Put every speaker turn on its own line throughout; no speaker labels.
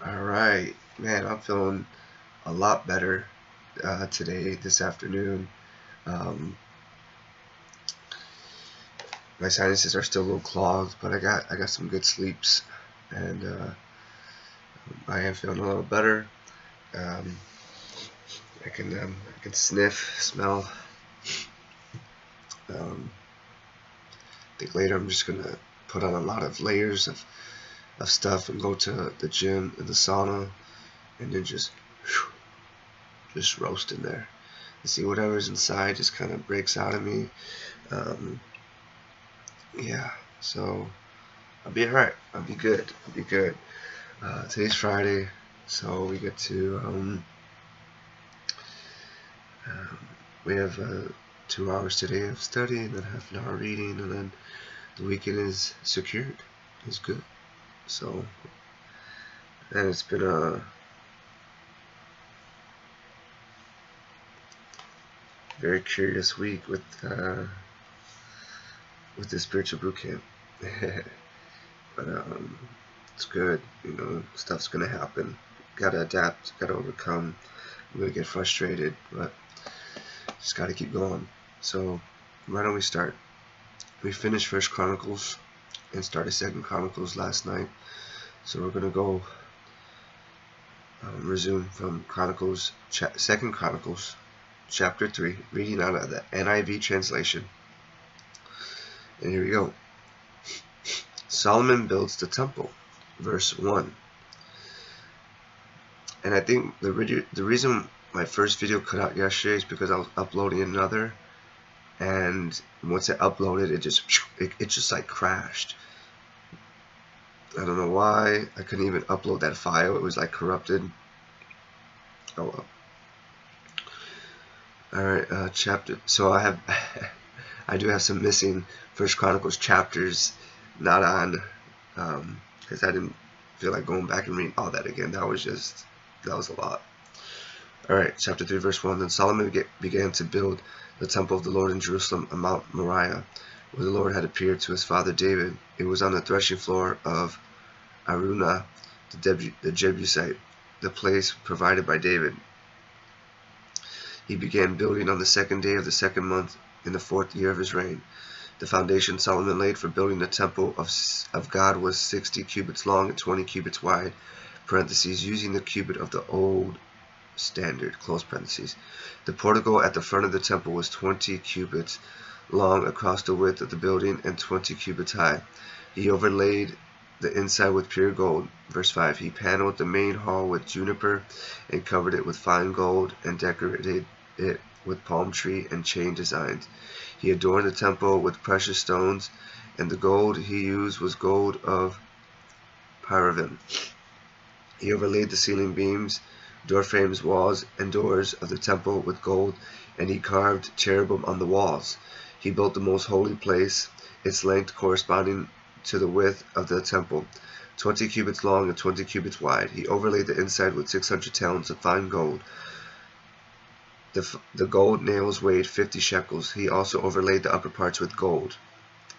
All right, man, I'm feeling a lot better today, this afternoon. Um, my sinuses are still a little clogged, but I got some good sleeps, and I am feeling a little better. Um, I can sniff, smell. I think later I'm just gonna put on a lot of layers of stuff and go to the gym and the sauna, and then just roast in there and see whatever's inside just kind of breaks out of me. Um, yeah, so I'll be alright. I'll be good. I'll be good. Today's Friday, so we get to um, we have 2 hours today of study, and then half an hour reading, and then the weekend is secured. It's good. So, and it's been a very curious week with the spiritual boot camp. But it's good. Stuff's gonna happen. Gotta adapt. Gotta overcome. I'm gonna get frustrated, but just gotta keep going. So, why don't we start? We finished First Chronicles and started Second Chronicles last night. So we're gonna go resume from Second Chronicles, chapter 3, reading out of the NIV translation. And here we go. Solomon builds the temple, verse 1. And I think the reason my first video cut out yesterday is because I was uploading another, and once I uploaded, it just like crashed. I don't know why. I couldn't even upload that file. It was like corrupted. Oh well. All right, chapter. So I have, I do have some missing First Chronicles chapters, not on, because I didn't feel like going back and reading all that again. That was a lot. All right, chapter 3, verse 1. Then Solomon began to build the temple of the Lord in Jerusalem on Mount Moriah, where the Lord had appeared to his father David. It was on the threshing floor of Araunah, the Jebusite, the place provided by David. He began building on the second day of the second month in the 4th year of his reign. The foundation Solomon laid for building the temple of God was 60 cubits long and 20 cubits wide, using the cubit of the old standard, close parentheses. The portico at the front of the temple was 20 cubits long across the width of the building and 20 cubits high. He overlaid the inside with pure gold. Verse 5. He paneled the main hall with juniper and covered it with fine gold and decorated it with palm tree and chain designs. He adorned the temple with precious stones, and the gold he used was gold of Paravim. He overlaid the ceiling beams, door frames, walls, and doors of the temple with gold, and he carved cherubim on the walls. He built the most holy place, its length corresponding to the width of the temple, 20 cubits long and 20 cubits wide. He overlaid the inside with 600 talents of fine gold. The gold nails weighed 50 shekels. He also overlaid the upper parts with gold.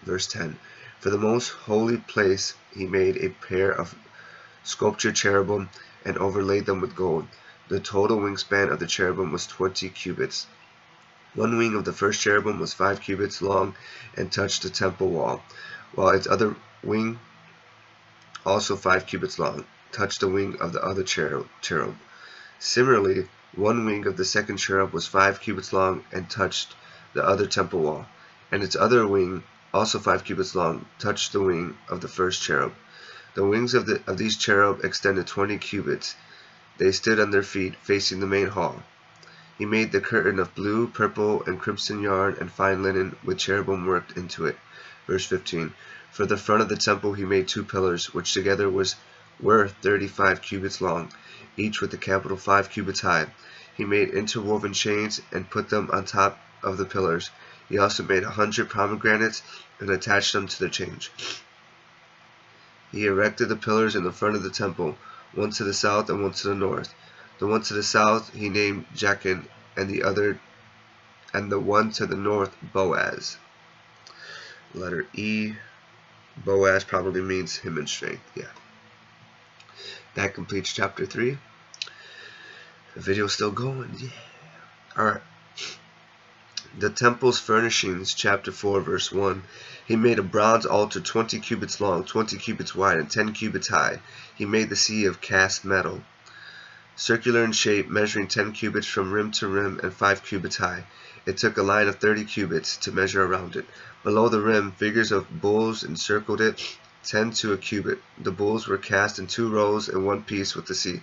Verse 10. For the most holy place he made a pair of sculptured cherubim and overlaid them with gold. The total wingspan of the cherubim was 20 cubits. One wing of the first cherubim was 5 cubits long and touched the temple wall, while its other wing, also 5 cubits long, touched the wing of the other cherub. Similarly, one wing of the second cherub was 5 cubits long and touched the other temple wall, and its other wing, also 5 cubits long, touched the wing of the first cherub. The wings of these cherub extended 20 cubits. They stood on their feet, facing the main hall. He made the curtain of blue, purple, and crimson yarn and fine linen with cherubim worked into it. Verse 15. For the front of the temple he made 2 pillars, which together were 35 cubits long, each with a capital 5 cubits high. He made interwoven chains and put them on top of the pillars. He also made 100 pomegranates and attached them to the chains. He erected the pillars in the front of the temple, one to the south and one to the north. The one to the south he named Jachin, and the one to the north Boaz. Letter E. Boaz probably means him in strength. Yeah. That completes chapter 3. The video's still going. Yeah. Alright. The temple's furnishings, chapter 4, verse 1. He made a bronze altar 20 cubits long, 20 cubits wide, and 10 cubits high. He made the sea of cast metal, circular in shape, measuring 10 cubits from rim to rim and 5 cubits high. It took a line of 30 cubits to measure around it. Below the rim, figures of bulls encircled it, 10 to a cubit. The bulls were cast in 2 rows in one piece with the sea.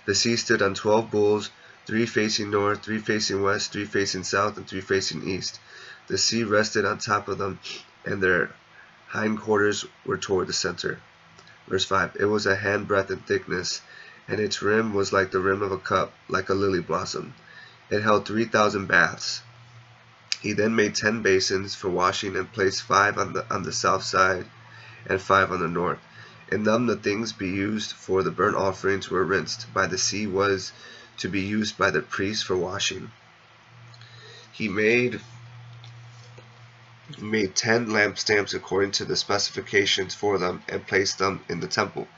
The sea stood on 12 bulls, 3 facing north, 3 facing west, 3 facing south, and 3 facing east. The sea rested on top of them, and their hindquarters were toward the center. Verse 5. It was a handbreadth in thickness, and its rim was like the rim of a cup, like a lily blossom. It held 3,000 baths. He then made 10 basins for washing, and placed 5 on the south side and 5 on the north. In them the things be used for the burnt offerings were rinsed by the sea was to be used by the priests for washing. He made 10 lampstands according to the specifications for them, and placed them in the temple,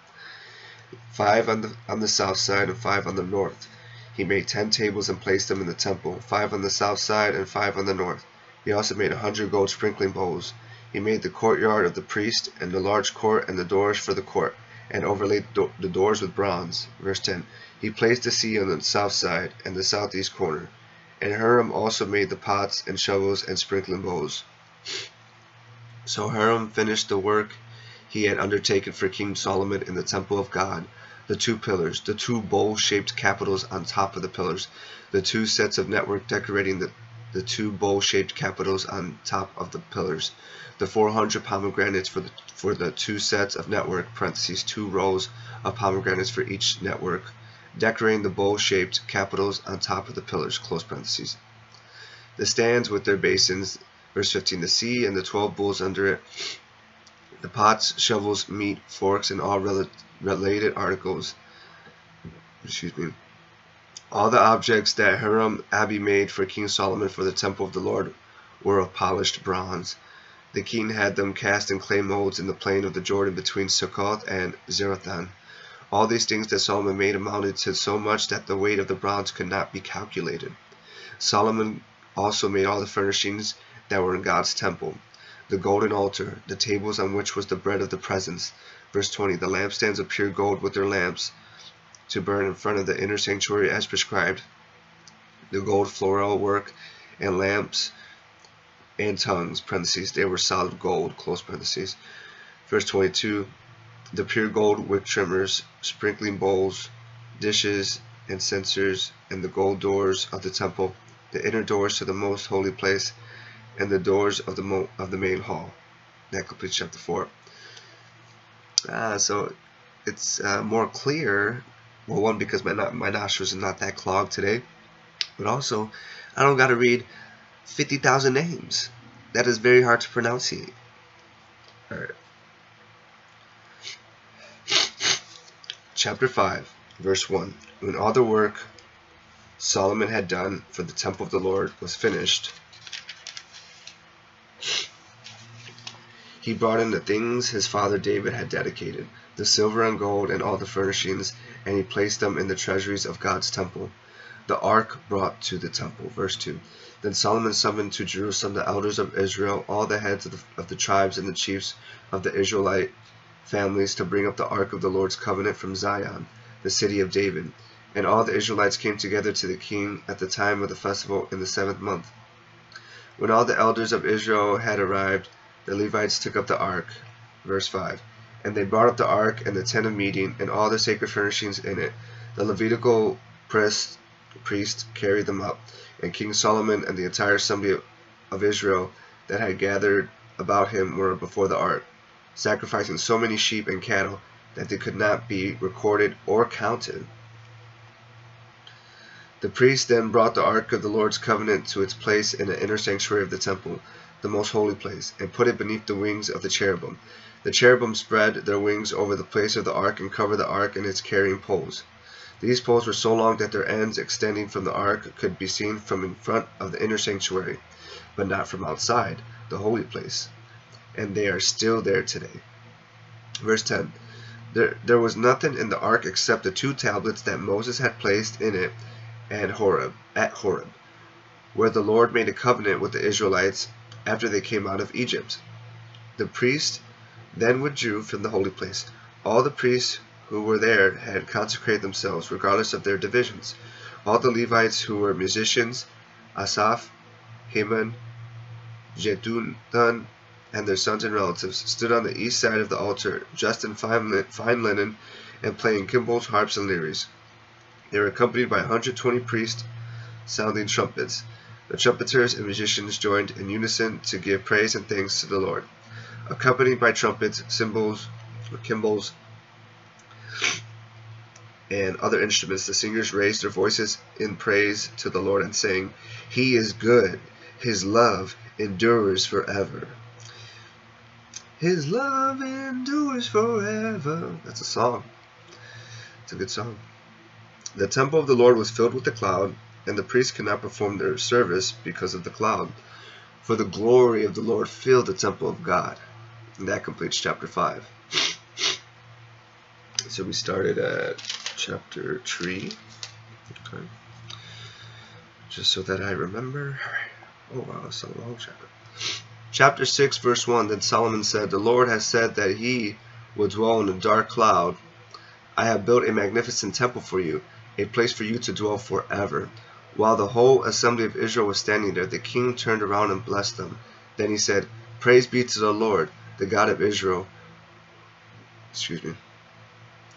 5 on the south side and 5 on the north. He made 10 tables and placed them in the temple, 5 on the south side and 5 on the north. He also made 100 gold sprinkling bowls. He made the courtyard of the priest, and the large court, and the doors for the court, and overlaid the doors with bronze. Verse 10. He placed the sea on the south side and the southeast corner. And Hiram also made the pots and shovels and sprinkling bowls. So Hiram finished the work he had undertaken for King Solomon in the temple of God: the 2 pillars, the 2 bowl-shaped capitals on top of the pillars, the 2 sets of network decorating the 2 bowl-shaped capitals on top of the pillars, the 400 pomegranates for the 2 sets of network (2 rows of pomegranates for each network), decorating the bowl-shaped capitals on top of the pillars The stands with their basins. Verse 15. The sea and the 12 bulls under it, the pots, shovels, meat, forks, and all related articles. All the objects that Hiram Abi made for King Solomon for the temple of the Lord were of polished bronze. The king had them cast in clay molds in the plain of the Jordan between Succoth and Zarethan. All these things that Solomon made amounted to so much that the weight of the bronze could not be calculated. Solomon also made all the furnishings that were in God's temple: the golden altar, the tables on which was the bread of the presence. Verse 20. The lampstands of pure gold with their lamps to burn in front of the inner sanctuary as prescribed, the gold floral work, and lamps and tongues (they were solid gold). Verse 22. The pure gold wick trimmers, sprinkling bowls, dishes, and censers, and the gold doors of the temple, the inner doors to the most holy place, and the doors of the main hall. That completes chapter 4. So it's more clear. Well, one, because my nostrils are not that clogged today, but also I don't got to read 50,000 names. That is very hard to pronounce. All right. Chapter 5, verse 1. When all the work Solomon had done for the temple of the Lord was finished, he brought in the things his father David had dedicated, the silver and gold and all the furnishings, and he placed them in the treasuries of God's temple. The ark brought to the temple. Verse 2. Then Solomon summoned to Jerusalem the elders of Israel, all the heads of the tribes and the chiefs of the Israelite families, to bring up the ark of the Lord's covenant from Zion, the city of David. And all the Israelites came together to the king at the time of the festival in the 7th month. When all the elders of Israel had arrived, the Levites took up the ark. Verse 5. And they brought up the ark and the tent of meeting and all the sacred furnishings in it. The Levitical priests carried them up, and King Solomon and the entire assembly of Israel that had gathered about him were before the ark, sacrificing so many sheep and cattle that they could not be recorded or counted. The priests then brought the ark of the Lord's covenant to its place in the inner sanctuary of the temple, the most holy place, and put it beneath the wings of the cherubim. The cherubim spread their wings over the place of the ark and covered the ark and its carrying poles. These poles were so long that their ends extending from the ark could be seen from in front of the inner sanctuary, but not from outside the holy place. And they are still there today. Verse 10. There was nothing in the ark except the 2 tablets that Moses had placed in it at Horeb, where the Lord made a covenant with the Israelites after they came out of Egypt. The priests then withdrew from the holy place. All the priests who were there had consecrated themselves, regardless of their divisions. All the Levites who were musicians, Asaph, Heman, Jeduthun, and their sons and relatives, stood on the east side of the altar, dressed in fine linen and playing cymbals, harps, and lyres. They were accompanied by 120 priests sounding trumpets. The trumpeters and musicians joined in unison to give praise and thanks to the Lord. Accompanied by trumpets, cymbals, cymbals, and other instruments, the singers raised their voices in praise to the Lord and sang, "He is good, His love endures forever." His love endures forever. That's a song. It's a good song. The temple of the Lord was filled with the cloud, and the priests could not perform their service because of the cloud. For the glory of the Lord filled the temple of God. And that completes chapter 5. So we started at chapter 3. Okay. Just so that I remember. Oh wow, it's a long chapter. Chapter 6, verse 1. Then Solomon said, "The Lord has said that He will dwell in a dark cloud. I have built a magnificent temple for you, a place for you to dwell forever." While the whole assembly of Israel was standing there, the king turned around and blessed them. Then he said, "Praise be to the Lord, the God of Israel,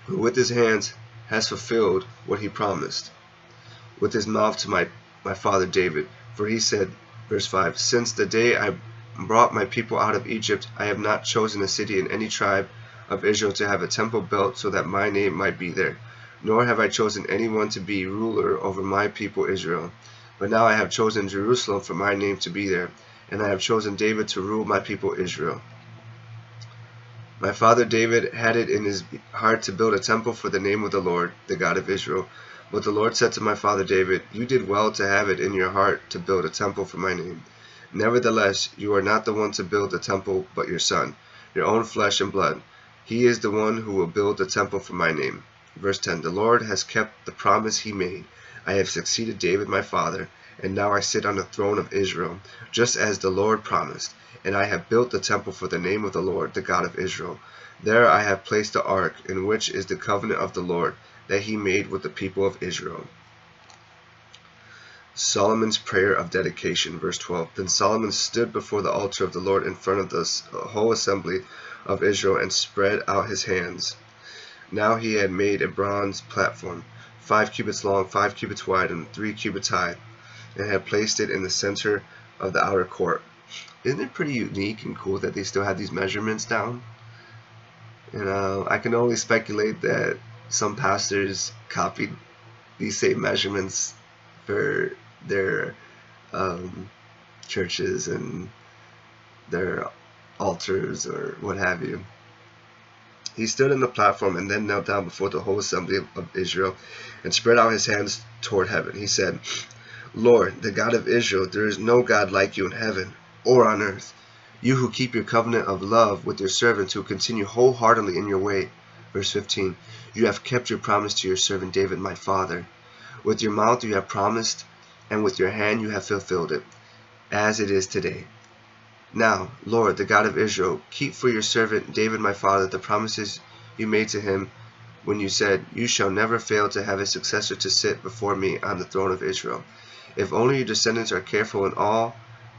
who with his hands has fulfilled what he promised with his mouth to my father David. For he said," verse 5, "Since the day I brought my people out of Egypt, I have not chosen a city in any tribe of Israel to have a temple built so that my name might be there. Nor have I chosen anyone to be ruler over my people Israel. But now I have chosen Jerusalem for my name to be there, and I have chosen David to rule my people Israel. My father David had it in his heart to build a temple for the name of the Lord, the God of Israel. But the Lord said to my father David, 'You did well to have it in your heart to build a temple for my name. Nevertheless, you are not the one to build the temple, but your son, your own flesh and blood. He is the one who will build the temple for my name.'" Verse 10, "The Lord has kept the promise he made. I have succeeded David my father, and now I sit on the throne of Israel, just as the Lord promised. And I have built the temple for the name of the Lord, the God of Israel. There I have placed the ark, in which is the covenant of the Lord, that he made with the people of Israel." Solomon's prayer of dedication, verse 12. Then Solomon stood before the altar of the Lord in front of the whole assembly of Israel and spread out his hands. Now he had made a bronze platform, 5 cubits long, 5 cubits wide, and 3 cubits high, and had placed it in the center of the outer court. Isn't it pretty unique and cool that they still have these measurements down? I can only speculate that some pastors copied these same measurements for their churches and their altars or what have you. He stood on the platform and then knelt down before the whole assembly of Israel and spread out his hands toward heaven. He said, "Lord, the God of Israel, there is no God like you in heaven or on earth. You who keep your covenant of love with your servants who continue wholeheartedly in your way." Verse 15, "You have kept your promise to your servant David my father. With your mouth you have promised, and with your hand you have fulfilled it, as it is today. Now, Lord, the God of Israel, keep for your servant David my father the promises you made to him when you said, 'You shall never fail to have a successor to sit before me on the throne of Israel.' If only your descendants are careful in all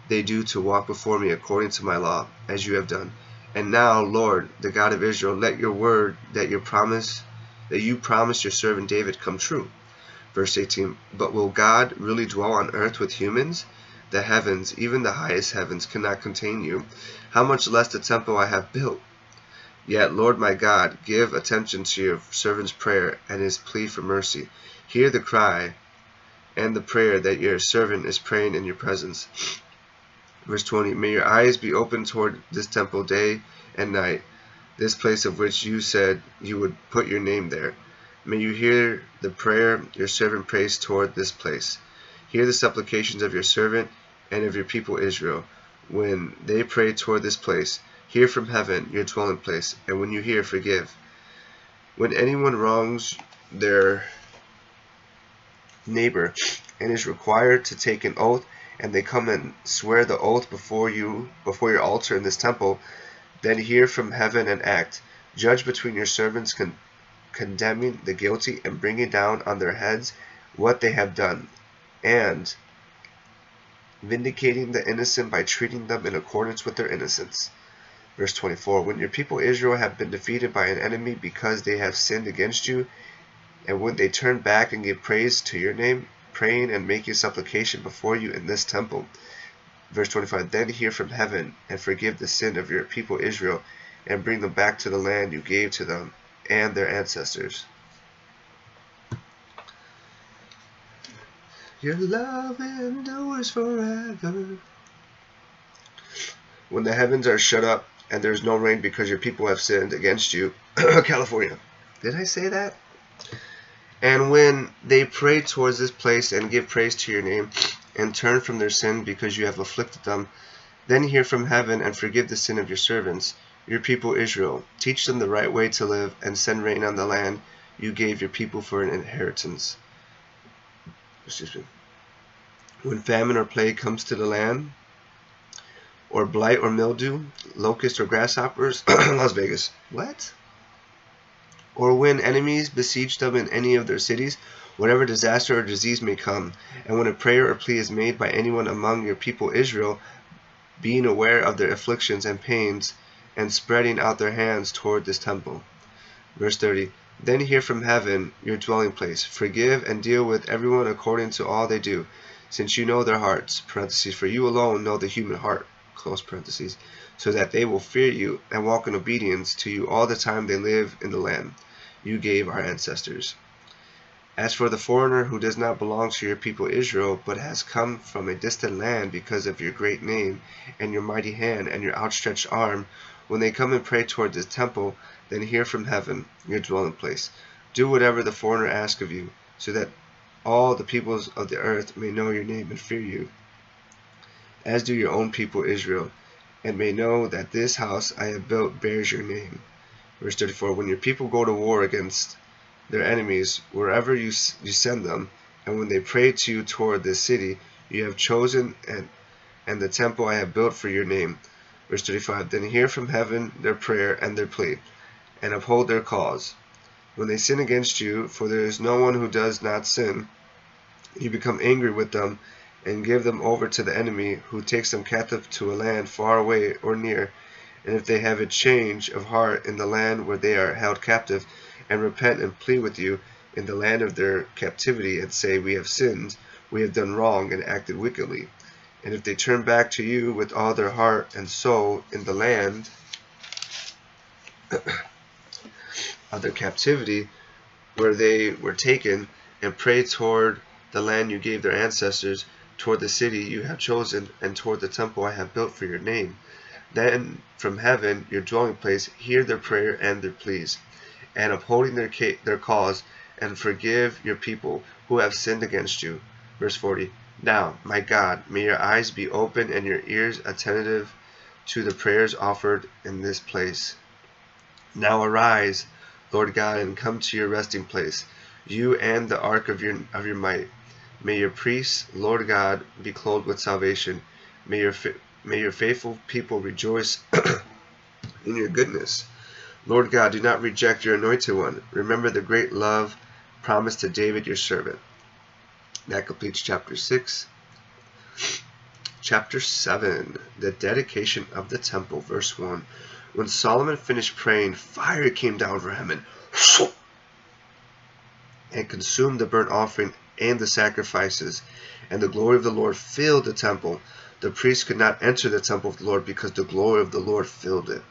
they do to walk before me according to my law, as you have done. And now, Lord, the God of Israel, let your word that you promised your servant David come true." Verse 18, "But will God really dwell on earth with humans? The heavens, even the highest heavens, cannot contain you. How much less the temple I have built? Yet, Lord my God, give attention to your servant's prayer and his plea for mercy. Hear the cry and the prayer that your servant is praying in your presence." Verse 20, "May your eyes be open toward this temple day and night, this place of which you said you would put your name there. May you hear the prayer your servant prays toward this place. Hear the supplications of your servant and of your people Israel, when they pray toward this place. Hear from heaven, your dwelling place, and when you hear, forgive. When anyone wrongs their neighbor and is required to take an oath, and they come and swear the oath before your altar in this temple, then hear from heaven and act. Judge between your servants, condemning the guilty and bringing down on their heads what they have done, and vindicating the innocent by treating them in accordance with their innocence. Verse 24, when your people Israel have been defeated by an enemy because they have sinned against you, and when they turn back and give praise to your name, praying and making supplication before you in this temple. Verse 25, then hear from heaven and forgive the sin of your people Israel, and bring them back to the land you gave to them and their ancestors. Your love endures forever. When the heavens are shut up and there is no rain because your people have sinned against you. California. Did I say that? And when they pray towards this place and give praise to your name and turn from their sin because you have afflicted them, then hear from heaven and forgive the sin of your servants, your people Israel. Teach them the right way to live and send rain on the land you gave your people for an inheritance. When famine or plague comes to the land, or blight or mildew, locust or grasshoppers, Las Vegas. What? Or when enemies besiege them in any of their cities, whatever disaster or disease may come, and when a prayer or plea is made by anyone among your people Israel, being aware of their afflictions and pains, and spreading out their hands toward this temple. Verse 30, then hear from heaven, your dwelling place. Forgive and deal with everyone according to all they do, since you know their hearts, parentheses, for you alone know the human heart, close parentheses, so that they will fear you and walk in obedience to you all the time they live in the land you gave our ancestors. As for the foreigner who does not belong to your people Israel, but has come from a distant land because of your great name and your mighty hand and your outstretched arm, when they come and pray toward this temple, then hear from heaven, your dwelling place. Do whatever the foreigner asks of you, so that all the peoples of the earth may know your name and fear you, as do your own people Israel, and may know that this house I have built bears your name. Verse 34, when your people go to war against their enemies, wherever you send them, and when they pray to you toward this city you have chosen, and the temple I have built for your name. Verse 35, then hear from heaven their prayer and their plea, and uphold their cause. When they sin against you, for there is no one who does not sin, you become angry with them, and give them over to the enemy, who takes them captive to a land far away or near. And if they have a change of heart in the land where they are held captive, and repent and plead with you in the land of their captivity, and say, we have sinned, we have done wrong, and acted wickedly. And if they turn back to you with all their heart and soul in the land of their captivity where they were taken, and pray toward the land you gave their ancestors, toward the city you have chosen, and toward the temple I have built for your name, then from heaven, your dwelling place, hear their prayer and their pleas, and upholding their cause, and forgive your people who have sinned against you. Verse 40, now, my God, may your eyes be open and your ears attentive to the prayers offered in this place. Now arise, Lord God, and come to your resting place, you and the ark of your might. May your priests, Lord God, be clothed with salvation. May your faithful people rejoice in your goodness. Lord God, do not reject your anointed one. Remember the great love promised to David your servant. That completes chapter 6. Chapter 7, the dedication of the temple, verse 1. When Solomon finished praying, fire came down from heaven and consumed the burnt offering and the sacrifices, and the glory of the Lord filled the temple. The priests could not enter the temple of the Lord because the glory of the Lord filled it.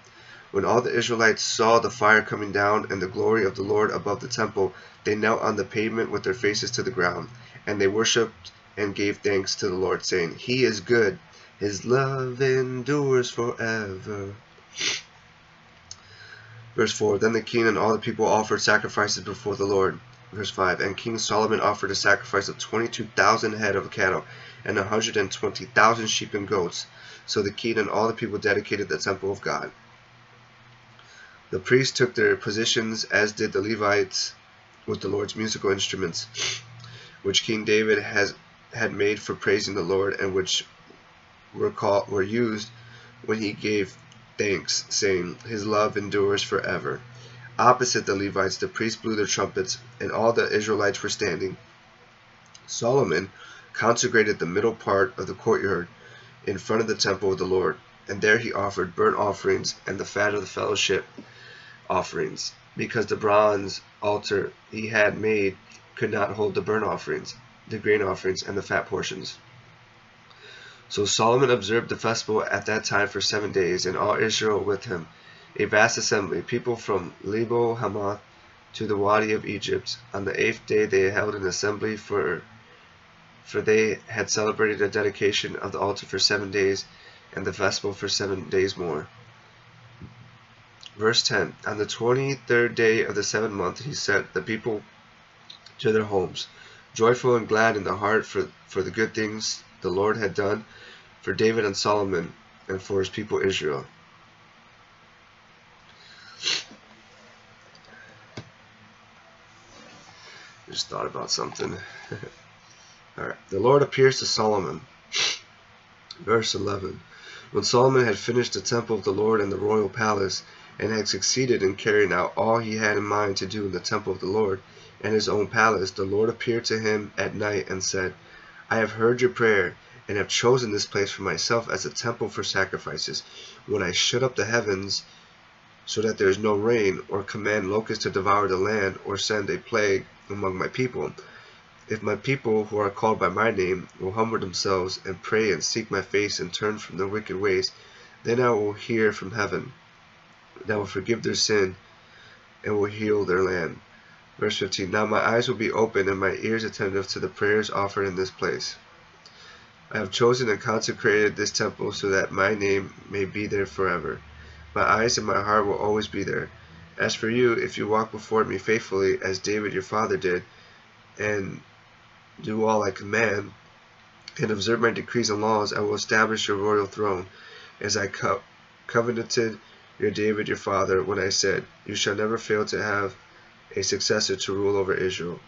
When all the Israelites saw the fire coming down and the glory of the Lord above the temple, they knelt on the pavement with their faces to the ground, and they worshipped and gave thanks to the Lord, saying, He is good, His love endures forever. Verse 4, then the king and all the people offered sacrifices before the Lord. Verse 5, and King Solomon offered a sacrifice of 22,000 head of cattle and 120,000 sheep and goats. So the king and all the people dedicated the temple of God. The priests took their positions, as did the Levites, with the Lord's musical instruments, which King David had made for praising the Lord, and which were used when he gave thanks, saying, "His love endures forever." Opposite the Levites, the priests blew their trumpets, and all the Israelites were standing. Solomon consecrated the middle part of the courtyard in front of the temple of the Lord, and there he offered burnt offerings and the fat of the fellowship offerings, because the bronze altar he had made could not hold the burnt offerings, the grain offerings, and the fat portions. So Solomon observed the festival at that time for 7 days, and all Israel with him, a vast assembly, people from Lebo Hamath to the Wadi of Egypt. On the 8th day they held an assembly, for they had celebrated the dedication of the altar for 7 days, and the festival for 7 days more. Verse 10. On the 23rd day of the 7th month he sent the people to their homes, joyful and glad in the heart for the good things the Lord had done for David and Solomon and for his people Israel. Just thought about something. Alright. The Lord appears to Solomon. Verse 11. When Solomon had finished the temple of the Lord and the royal palace, and had succeeded in carrying out all he had in mind to do in the temple of the Lord and his own palace, the Lord appeared to him at night and said, "I have heard your prayer, and have chosen this place for myself as a temple for sacrifices. When I shut up the heavens so that there is no rain, or command locusts to devour the land, or send a plague among my people, if my people who are called by my name will humble themselves and pray and seek my face and turn from their wicked ways, then I will hear from heaven, and I will forgive their sin and will heal their land." Verse 15. Now my eyes will be open and my ears attentive to the prayers offered in this place. I have chosen and consecrated this temple so that my name may be there forever. My eyes and my heart will always be there. As for you, if you walk before me faithfully, as David your father did, and do all I command, and observe my decrees and laws, I will establish your royal throne, as I covenanted your David your father, when I said, "You shall never fail to have a successor to rule over Israel."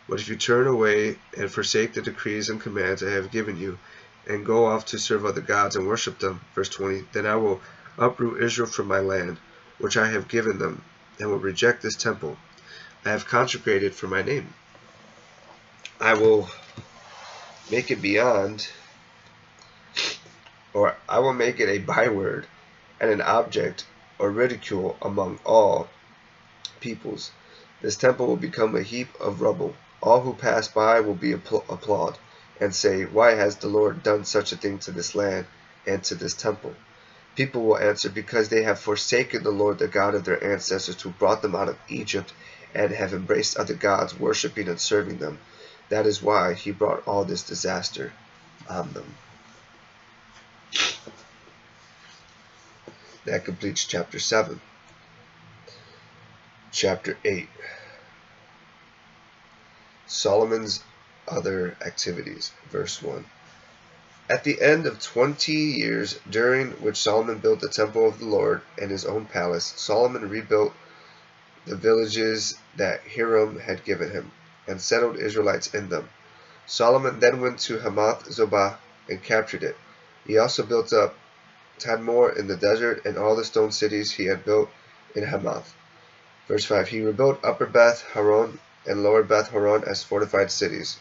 But if you turn away and forsake the decrees and commands I have given you, and go off to serve other gods and worship them, verse 20, then I will uproot Israel from my land, which I have given them, and will reject this temple I have consecrated for my name. I will make it I will make it a byword and an object or ridicule among all peoples. This temple will become a heap of rubble. All who pass by will be applaud and say, "Why has the Lord done such a thing to this land and to this temple?" People will answer, "Because they have forsaken the Lord, the God of their ancestors, who brought them out of Egypt, and have embraced other gods, worshipping and serving them. That is why he brought all this disaster on them." That completes chapter 7. Chapter 8. Solomon's other activities. Verse 1. At the end of 20 years, during which Solomon built the temple of the Lord and his own palace, Solomon rebuilt the villages that Hiram had given him, and settled Israelites in them. Solomon then went to Hamath Zobah and captured it. He also built up Tadmor in the desert and all the stone cities he had built in Hamath. Verse 5. He rebuilt Upper Beth Horon and Lower Beth Horon as fortified cities,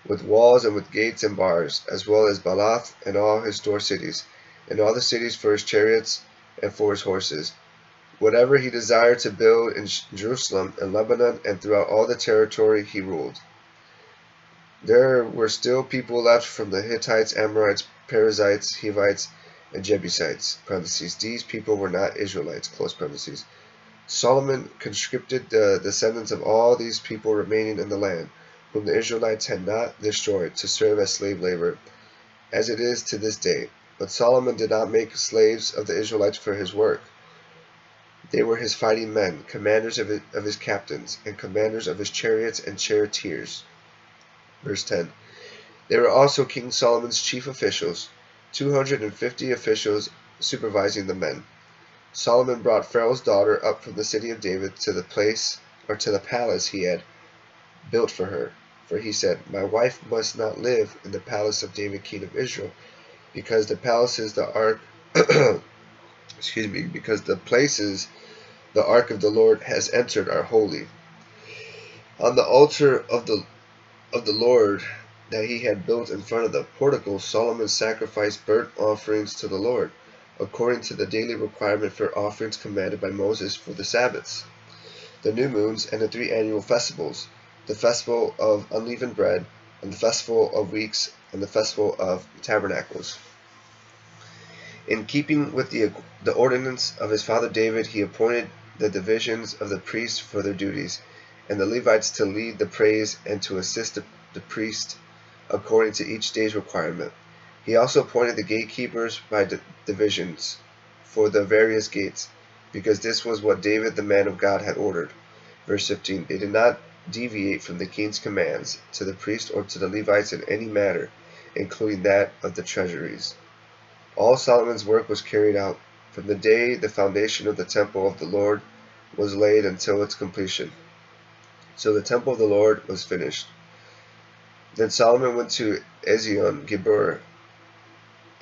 with walls and with gates and bars, as well as Baalath and all his store cities, and all the cities for his chariots and for his horses. Whatever he desired to build in Jerusalem and Lebanon and throughout all the territory he ruled. There were still people left from the Hittites, Amorites, Perizzites, Hivites, and Jebusites. These people were not Israelites. Solomon conscripted the descendants of all these people remaining in the land, whom the Israelites had not destroyed, to serve as slave labor, as it is to this day. But Solomon did not make slaves of the Israelites for his work. They were his fighting men, commanders of his captains, and commanders of his chariots and charioteers. Verse 10. They were also King Solomon's chief officials, 250 officials supervising the men. Solomon brought Pharaoh's daughter up from the city of David to the palace he had built for her. For he said, "My wife must not live in the palace of David, king of Israel, because the places the ark because the places the ark of the Lord has entered are holy." On the altar of the Lord that he had built in front of the portico, Solomon sacrificed burnt offerings to the Lord, according to the daily requirement for offerings commanded by Moses for the Sabbaths, the new moons, and the 3 annual festivals, the festival of unleavened bread, and the festival of weeks, and the festival of tabernacles. In keeping with the ordinance of his father David, he appointed the divisions of the priests for their duties, and the Levites to lead the praise and to assist the priest according to each day's requirement. He also appointed the gatekeepers by divisions for the various gates, because this was what David the man of God had ordered. Verse 15. They did not deviate from the king's commands to the priest or to the Levites in any matter, including that of the treasuries. All Solomon's work was carried out from the day the foundation of the temple of the Lord was laid until its completion. So the temple of the Lord was finished. Then Solomon went to Ezion Geber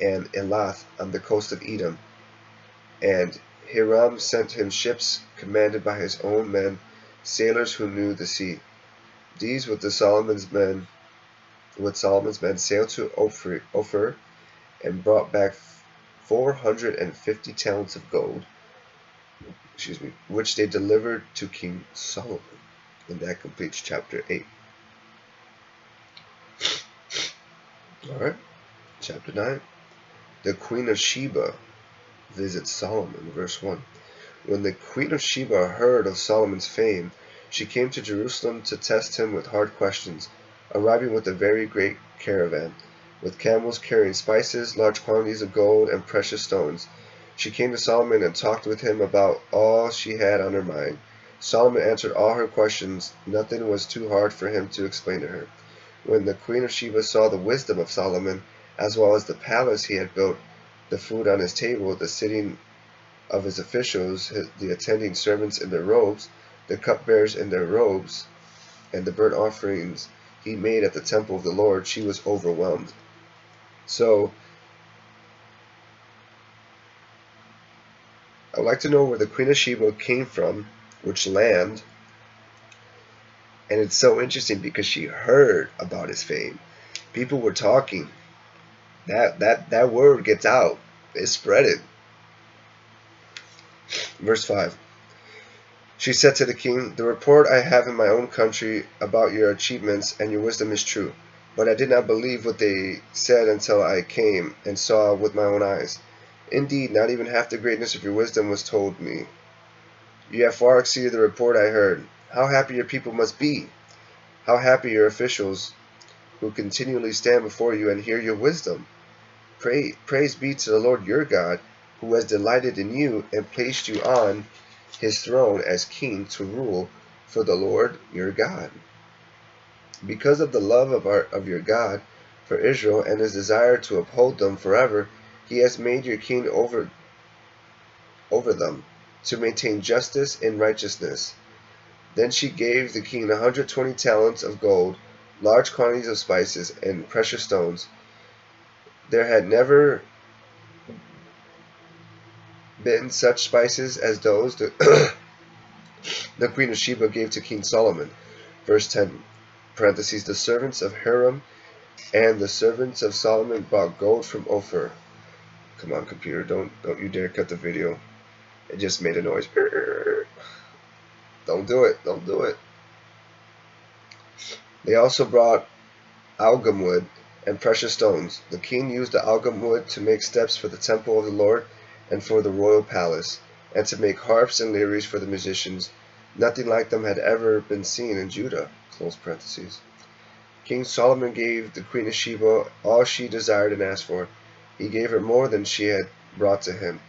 and Elath on the coast of Edom, and Hiram sent him ships commanded by his own men, sailors who knew the sea. These with Solomon's men sailed to Ophir and brought back 450 talents of gold, which they delivered to King Solomon. And that completes chapter 8. Alright, chapter 9. The Queen of Sheba visits Solomon, verse 1. When the Queen of Sheba heard of Solomon's fame, she came to Jerusalem to test him with hard questions, arriving with a very great caravan, with camels carrying spices, large quantities of gold, and precious stones. She came to Solomon and talked with him about all she had on her mind. Solomon answered all her questions. Nothing was too hard for him to explain to her. When the Queen of Sheba saw the wisdom of Solomon, as well as the palace he had built, the food on his table, the sitting of his officials, the attending servants in their robes, the cupbearers in their robes, and the burnt offerings he made at the temple of the Lord, she was overwhelmed. So, I would like to know where the Queen of Sheba came from, which land, and it's so interesting because she heard about his fame. People were talking. That word gets out. It's spreaded. Verse 5. She said to the king, "The report I have in my own country about your achievements and your wisdom is true, but I did not believe what they said until I came and saw with my own eyes. Indeed, not even half the greatness of your wisdom was told me. You have far exceeded the report I heard. How happy your people must be! How happy your officials who continually stand before you and hear your wisdom! Praise be to the Lord your God, who has delighted in you and placed you on his throne as king to rule for the Lord your God. Because of the love of your God for Israel and his desire to uphold them forever, he has made you king over them, to maintain justice and righteousness." Then she gave the king 120 talents of gold, large quantities of spices, and precious stones. There had never been such spices as those the Queen of Sheba gave to King Solomon. Verse 10, parentheses, the servants of Hiram and the servants of Solomon brought gold from Ophir. Come on, computer, don't you dare cut the video. It just made a noise. Don't do it. Don't do it. They also brought algum wood and precious stones. The king used the algum wood to make steps for the temple of the Lord and for the royal palace, and to make harps and lyres for the musicians. Nothing like them had ever been seen in Judah. Close parentheses. King Solomon gave the Queen of Sheba all she desired and asked for. He gave her more than she had brought to him.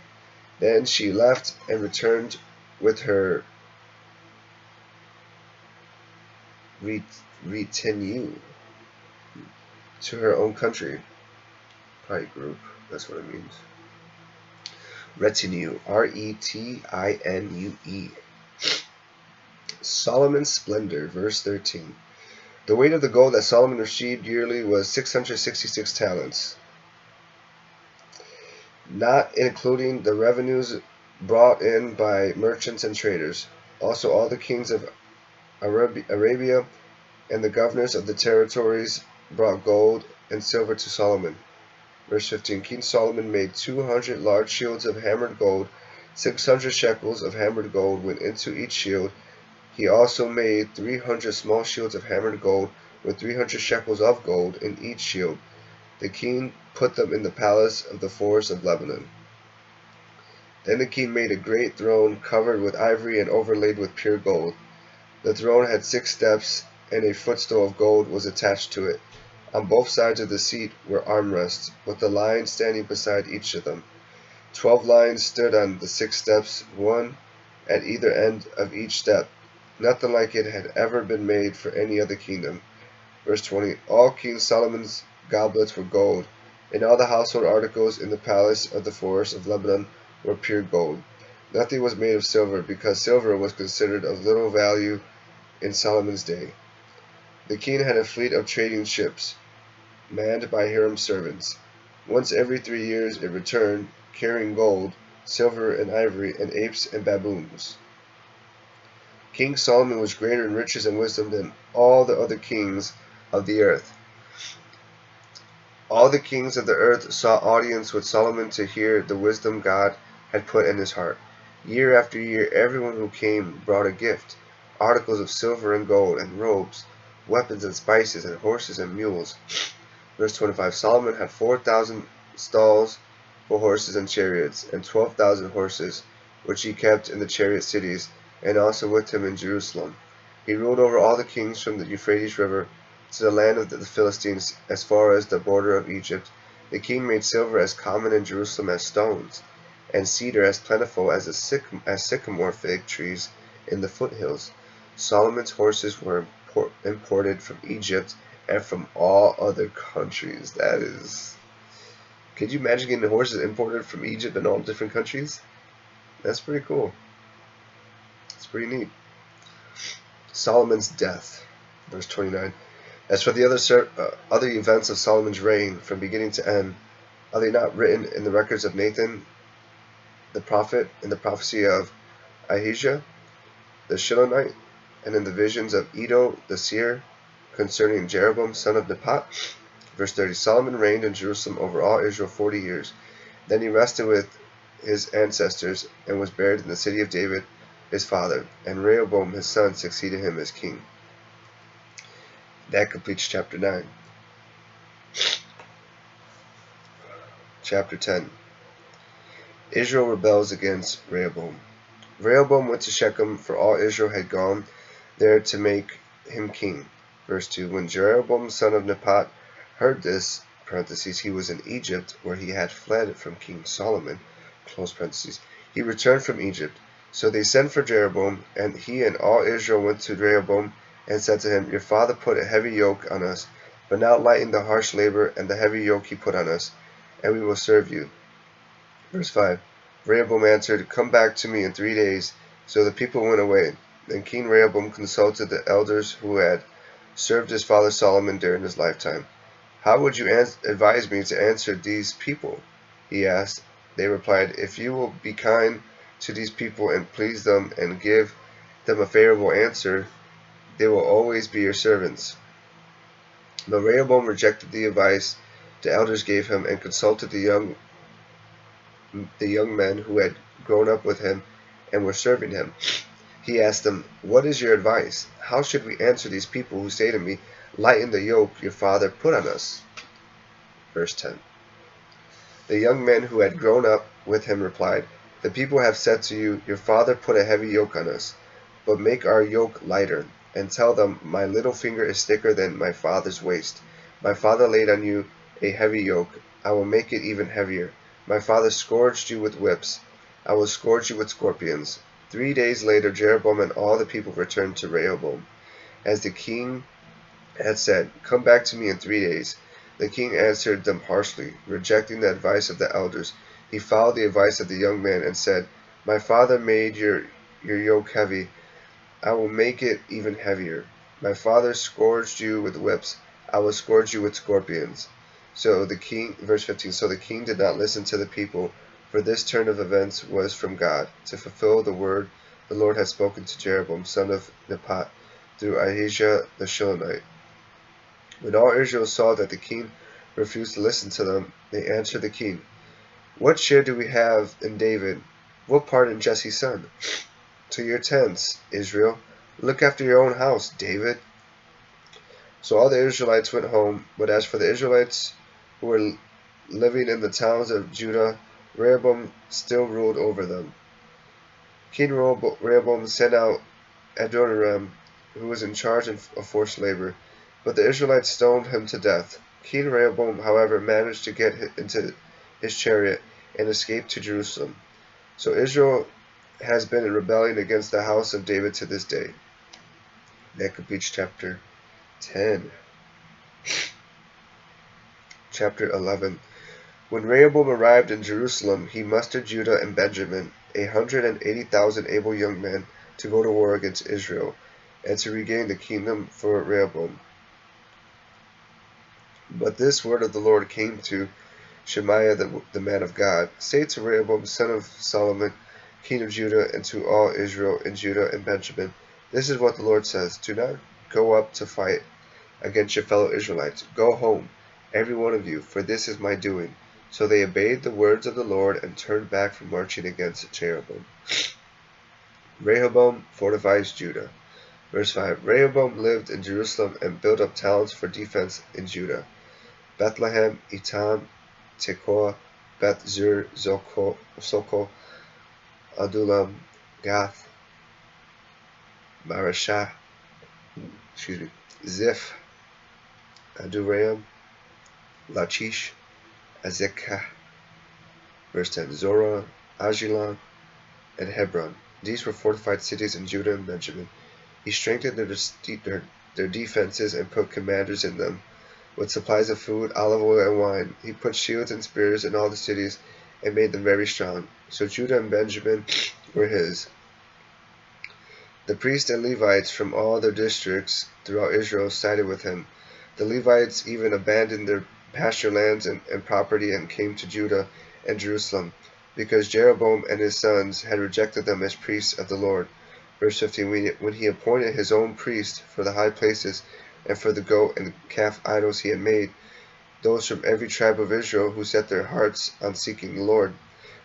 Then she left and returned with her retinue to her own country. Probably group, that's what it means. Retinue, Retinue. Solomon's splendor, verse 13. The weight of the gold that Solomon received yearly was 666 talents, not including the revenues brought in by merchants and traders. Also, all the kings of Arabia and the governors of the territories brought gold and silver to Solomon. Verse 15. King Solomon made 200 large shields of hammered gold. 600 shekels of hammered gold went into each shield. He also made 300 small shields of hammered gold with 300 shekels of gold in each shield. The king put them in the palace of the forest of Lebanon. Then the king made a great throne covered with ivory and overlaid with pure gold. The throne had 6 steps, and a footstool of gold was attached to it. On both sides of the seat were armrests, with a lion standing beside each of them. 12 lions stood on the 6 steps, one at either end of each step. Nothing like it had ever been made for any other kingdom. Verse 20. All King Solomon's goblets were gold, and all the household articles in the palace of the forest of Lebanon were pure gold. Nothing was made of silver, because silver was considered of little value in Solomon's day. The king had a fleet of trading ships, manned by Hiram's servants. Once every 3 years it returned, carrying gold, silver, and ivory, and apes and baboons. King Solomon was greater in riches and wisdom than all the other kings of the earth. All the kings of the earth sought audience with Solomon to hear the wisdom God had put in his heart. Year after year, everyone who came brought a gift, articles of silver and gold, and robes, weapons and spices, and horses and mules. Verse 25. Solomon had 4,000 stalls for horses and chariots, and 12,000 horses, which he kept in the chariot cities, and also with him in Jerusalem. He ruled over all the kings from the Euphrates River to the land of the Philistines, as far as the border of Egypt. The king made silver as common in Jerusalem as stones, and cedar as plentiful as sycamore fig trees in the foothills. Solomon's horses were imported from Egypt and from all other countries. That is... Could you imagine getting horses imported from Egypt and all different countries? That's pretty cool. It's pretty neat. Solomon's death. Verse 29. As for the other events of Solomon's reign, from beginning to end, are they not written in the records of Nathan the prophet, in the prophecy of Ahijah the Shilonite, and in the visions of Iddo the seer, concerning Jeroboam son of Nebat? Verse 30. Solomon reigned in Jerusalem over all Israel 40 years. Then he rested with his ancestors, and was buried in the city of David his father, and Rehoboam his son succeeded him as king. That completes chapter 9. Chapter 10. Israel rebels against Rehoboam. Rehoboam went to Shechem, for all Israel had gone there to make him king. Verse 2. When Jeroboam son of Nebat heard this, parentheses, he was in Egypt, where he had fled from King Solomon, close parentheses, he returned from Egypt. So they sent for Jeroboam, and he and all Israel went to Rehoboam, and said to him, Your father put a heavy yoke on us, but now lighten the harsh labor and the heavy yoke he put on us, and we will serve you. Verse 5. Rehoboam answered, Come back to me in 3 days. So the people went away. Then King Rehoboam consulted the elders who had served his father Solomon during his lifetime. How would you advise me to answer these people? He asked. They replied, If you will be kind to these people and please them and give them a favorable answer, they will always be your servants. But Rehoboam rejected the advice the elders gave him, and consulted the young men who had grown up with him and were serving him. He asked them, What is your advice? How should we answer these people who say to me, Lighten the yoke your father put on us? Verse 10. The young men who had grown up with him replied, The people have said to you, Your father put a heavy yoke on us, but make our yoke lighter. And tell them, My little finger is thicker than my father's waist. My father laid on you a heavy yoke. I will make it even heavier. My father scourged you with whips. I will scourge you with scorpions. 3 days later, Jeroboam and all the people returned to Rehoboam, as the king had said, Come back to me in 3 days. The king answered them harshly, rejecting the advice of the elders. He followed the advice of the young man and said, "My father made your yoke heavy. I will make it even heavier. My father scourged you with whips. I will scourge you with scorpions." So the king, verse 15, so the king did not listen to the people, for this turn of events was from God, to fulfill the word the Lord had spoken to Jeroboam, son of Nebat, through Ahijah the Shilonite. When all Israel saw that the king refused to listen to them, they answered the king, "What share do we have in David? What part in Jesse's son? To your tents, Israel. Look after your own house, David." So all the Israelites went home, but as for the Israelites who were living in the towns of Judah, Rehoboam still ruled over them. King Rehoboam sent out Adoniram, who was in charge of forced labor, but the Israelites stoned him to death. King Rehoboam, however, managed to get into his chariot and escape to Jerusalem. So Israel has been in rebellion against the house of David to this day. That completes chapter 10. Chapter 11. When Rehoboam arrived in Jerusalem, he mustered Judah and Benjamin, 180,000 able young men, to go to war against Israel, and to regain the kingdom for Rehoboam. But this word of the Lord came to Shemaiah the man of God. "Say to Rehoboam, son of Solomon, king of Judah, and to all Israel and Judah and Benjamin, this is what the Lord says, do not go up to fight against your fellow Israelites. Go home, every one of you, for this is my doing." So they obeyed the words of the Lord and turned back from marching against Jeroboam. Rehoboam fortifies Judah. Verse 5. Rehoboam lived in Jerusalem and built up towns for defense in Judah: Bethlehem, Etam, Tekoa, Beth Zur, Soko, Adullam, Gath, Marashah, Ziph, Aduram, Lachish, Azekah. Verse 10. Zorah, Ajalon, and Hebron. These were fortified cities in Judah and Benjamin. He strengthened their defenses and put commanders in them, with supplies of food, olive oil, and wine. He put shields and spears in all the cities and made them very strong. So Judah and Benjamin were his. The priests and Levites from all their districts throughout Israel sided with him. The Levites even abandoned their pasture lands and property and came to Judah and Jerusalem, because Jeroboam and his sons had rejected them as priests of the Lord. Verse 15. When he appointed his own priests for the high places and for the goat and calf idols he had made, those from every tribe of Israel who set their hearts on seeking the Lord,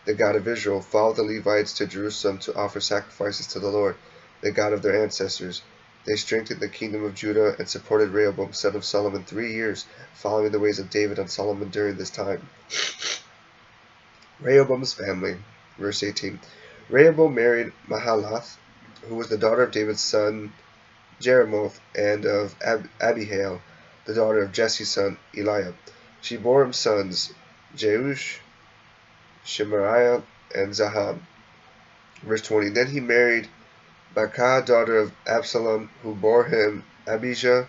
the God of Israel, followed the Levites to Jerusalem to offer sacrifices to the Lord, the God of their ancestors. They strengthened the kingdom of Judah and supported Rehoboam, son of Solomon, 3 years, following the ways of David and Solomon during this time. Rehoboam's family. Verse 18. Rehoboam married Mahalath, who was the daughter of David's son Jeremoth, and of Abihail, the daughter of Jesse's son Eliab. She bore him sons, Jeush, Shemariah, and Zaham. Verse 20. Then he married Maacah, daughter of Absalom, who bore him Abijah,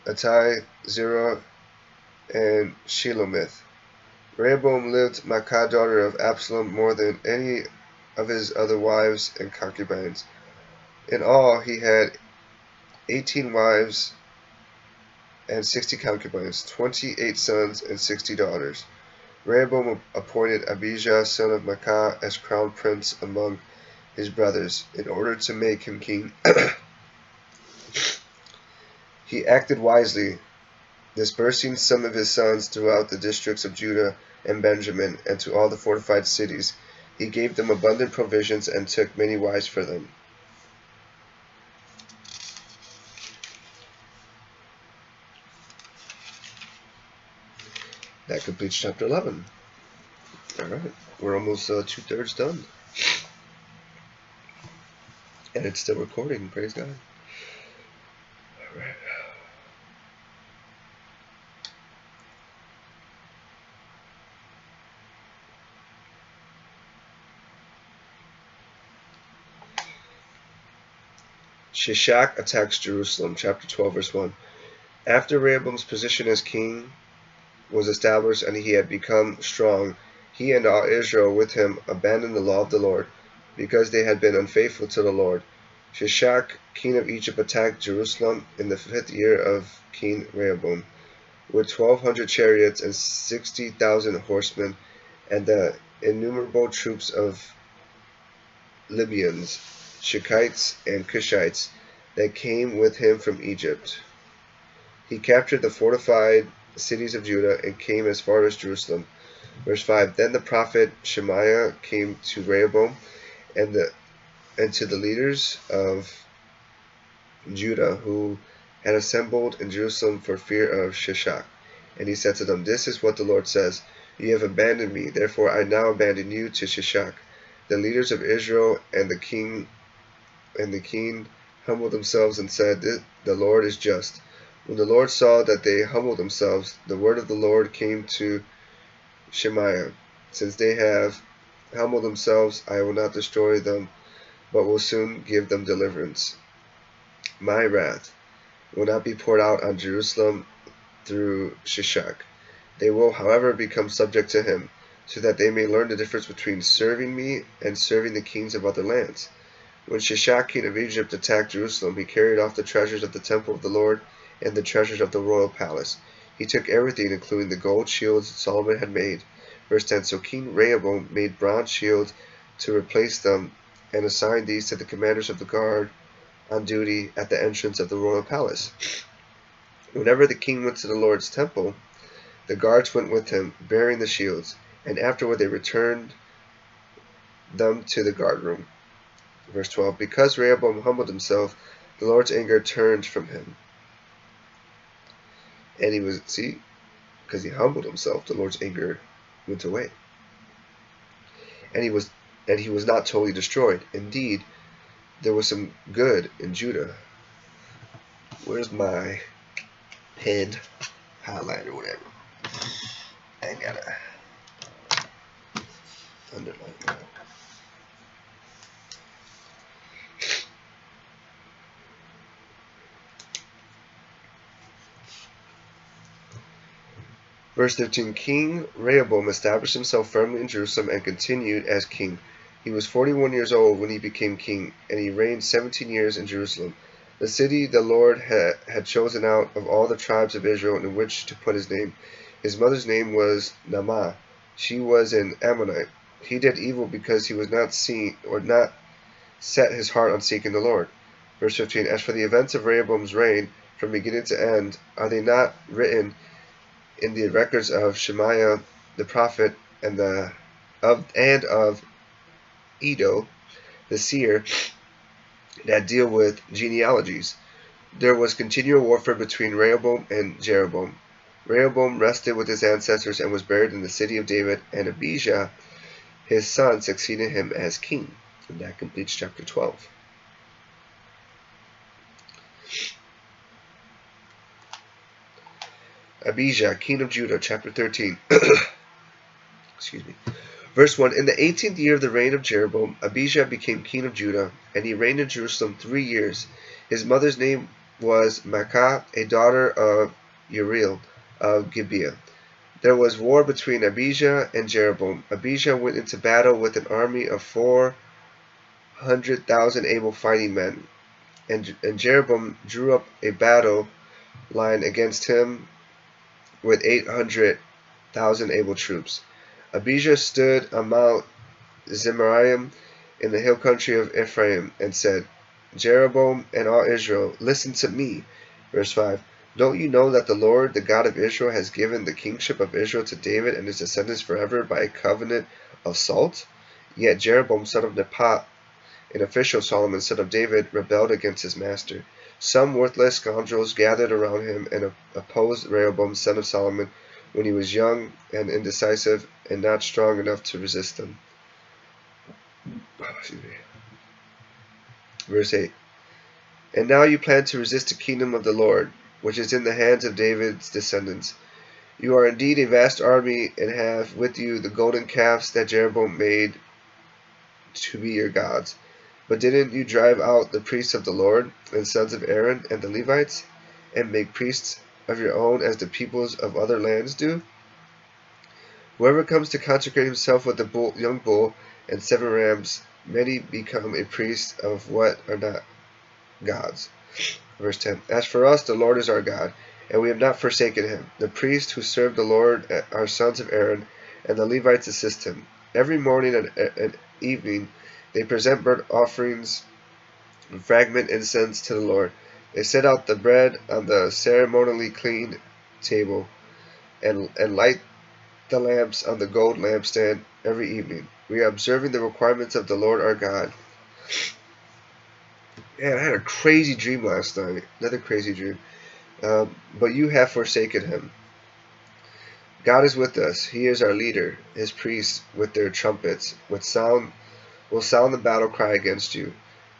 Attai, Zerah, and Shelomith. Rehoboam lived Maacah, daughter of Absalom, more than any of his other wives and concubines. In all, he had 18 wives and 60 concubines, 28 sons and 60 daughters. Rehoboam appointed Abijah, son of Maacah, as crown prince among his brothers, in order to make him king. He acted wisely, dispersing some of his sons throughout the districts of Judah and Benjamin, and to all the fortified cities. He gave them abundant provisions and took many wives for them. That completes chapter 11. Alright, we're almost 2/3 done. And it's still recording, praise God. Alright. Shishak attacks Jerusalem, chapter 12, verse 1. After Rehoboam's position as king was established and he had become strong, He and all Israel with him abandoned the law of the Lord, because they had been unfaithful to the Lord. Shishak, king of Egypt, attacked Jerusalem in the 5th year of King Rehoboam, with 1,200 chariots and 60,000 horsemen, and the innumerable troops of Libyans, Shikhites, and Cushites that came with him from Egypt. He captured the fortified cities of Judah and came as far as Jerusalem. Verse 5. Then the prophet Shemaiah came to Rehoboam and to the leaders of Judah who had assembled in Jerusalem for fear of Shishak. And he said to them, This is what the Lord says, You have abandoned me, therefore I now abandon you to Shishak. The leaders of Israel and the king humbled themselves and said, The Lord is just. When the Lord saw that they humbled themselves, the word of the Lord came to Shemaiah. Since they have humbled themselves, I will not destroy them, but will soon give them deliverance. My wrath will not be poured out on Jerusalem through Shishak. They will, however, become subject to him, so that they may learn the difference between serving me and serving the kings of other lands. When Shishak, king of Egypt, attacked Jerusalem, he carried off the treasures of the temple of the Lord and the treasures of the royal palace. He took everything, including the gold shields Solomon had made. Verse 10. So King Rehoboam made bronze shields to replace them, and assigned these to the commanders of the guard on duty at the entrance of the royal palace. Whenever the king went to the Lord's temple, the guards went with him, bearing the shields, and afterward they returned them to the guard room. Verse 12. Because Rehoboam humbled himself, the Lord's anger turned from him. And because he humbled himself, the Lord's anger went away. And he was not totally destroyed. Indeed, there was some good in Judah. Where's my pen, highlighter, whatever? I gotta underline that. Verse 13. King Rehoboam established himself firmly in Jerusalem and continued as king. He was 41 years old when he became king, and he reigned 17 years in Jerusalem, the city the Lord had chosen out of all the tribes of Israel in which to put his name. His mother's name was Naamah. She was an Ammonite. He did evil because he was not set his heart on seeking the Lord. Verse 15. As for the events of Rehoboam's reign, from beginning to end, are they not written in the records of Shemaiah the prophet and of Edo the seer that deal with genealogies? There was continual warfare between Rehoboam and Jeroboam. Rehoboam rested with his ancestors and was buried in the city of David, and Abijah, his son, succeeded him as king. And that completes chapter 12. Abijah, king of Judah, chapter 13. Excuse me. Verse 1. In the 18th year of the reign of Jeroboam, Abijah became king of Judah, and he reigned in Jerusalem 3 years. His mother's name was Maacah, a daughter of Uriel of Gibeah. There was war between Abijah and Jeroboam. Abijah went into battle with an army of 400,000 able fighting men, and Jeroboam drew up a battle line against him with 800,000 able troops. Abijah stood on Mount Zemaraim in the hill country of Ephraim and said, Jeroboam and all Israel, listen to me. Verse 5. Don't you know that the Lord, the God of Israel, has given the kingship of Israel to David and his descendants forever by a covenant of salt? Yet Jeroboam, son of Nebat, an official of Solomon, son of David, rebelled against his master. Some worthless scoundrels gathered around him and opposed Rehoboam, son of Solomon, when he was young and indecisive and not strong enough to resist them. Verse 8. And now you plan to resist the kingdom of the Lord, which is in the hands of David's descendants. You are indeed a vast army and have with you the golden calves that Jeroboam made to be your gods. But didn't you drive out the priests of the Lord and sons of Aaron and the Levites, and make priests of your own as the peoples of other lands do? Whoever comes to consecrate himself with a young bull and 7 rams, many become a priest of what are not gods. Verse 10. As for us, the Lord is our God, and we have not forsaken him. The priests who serve the Lord are sons of Aaron, and the Levites assist him. Every morning and evening they present burnt offerings and fragment incense to the Lord. They set out the bread on the ceremonially clean table and light the lamps on the gold lampstand every evening. We are observing the requirements of the Lord our God. Man, I had a crazy dream last night. Another crazy dream. But you have forsaken him. God is with us. He is our leader. His priests with their trumpets will sound the battle cry against you.